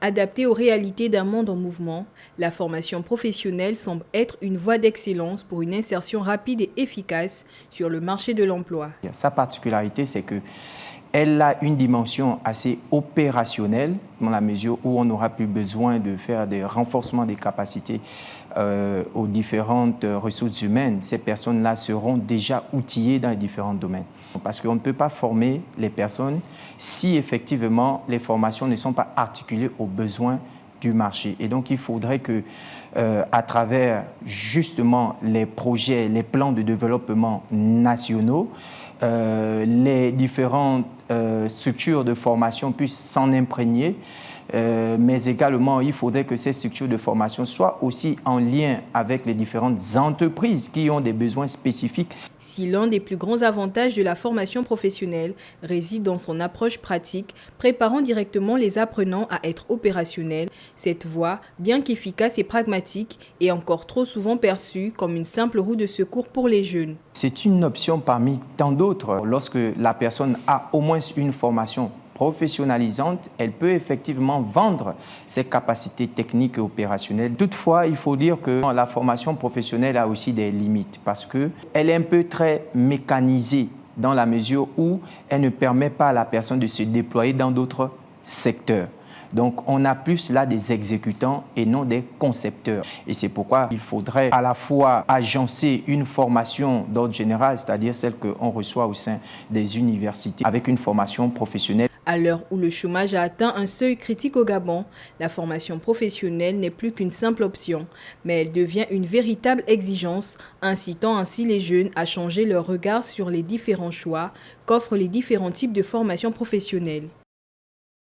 Adaptée aux réalités d'un monde en mouvement, la formation professionnelle semble être une voie d'excellence pour une insertion rapide et efficace sur le marché de l'emploi. Sa particularité, c'est qu'elle a une dimension assez opérationnelle dans la mesure où on n'aura plus besoin de faire des renforcements des capacités aux différentes ressources humaines. Ces personnes-là seront déjà outillées dans les différents domaines. Parce qu'on ne peut pas former les personnes si effectivement les formations ne sont pas articulées aux besoins du marché. Et donc il faudrait que, à travers justement les projets, les plans de développement nationaux, les différentes structures de formation puissent s'en imprégner, mais également il faudrait que ces structures de formation soient aussi en lien avec les différentes entreprises qui ont des besoins spécifiques. Si l'un des plus grands avantages de la formation professionnelle réside dans son approche pratique, préparant directement les apprenants à être opérationnels, cette voie, bien qu'efficace et pragmatique, est encore trop souvent perçue comme une simple roue de secours pour les jeunes. C'est une option parmi tant d'autres. Lorsque la personne a au moins une formation professionnalisante, elle peut effectivement vendre ses capacités techniques et opérationnelles. Toutefois, il faut dire que la formation professionnelle a aussi des limites parce qu'elle est un peu très mécanisée dans la mesure où elle ne permet pas à la personne de se déployer dans d'autres secteurs. Donc, on a plus là des exécutants et non des concepteurs. Et c'est pourquoi il faudrait à la fois agencer une formation d'ordre général, c'est-à-dire celle qu'on reçoit au sein des universités, avec une formation professionnelle. À l'heure où le chômage a atteint un seuil critique au Gabon, la formation professionnelle n'est plus qu'une simple option, mais elle devient une véritable exigence, incitant ainsi les jeunes à changer leur regard sur les différents choix qu'offrent les différents types de formations professionnelles.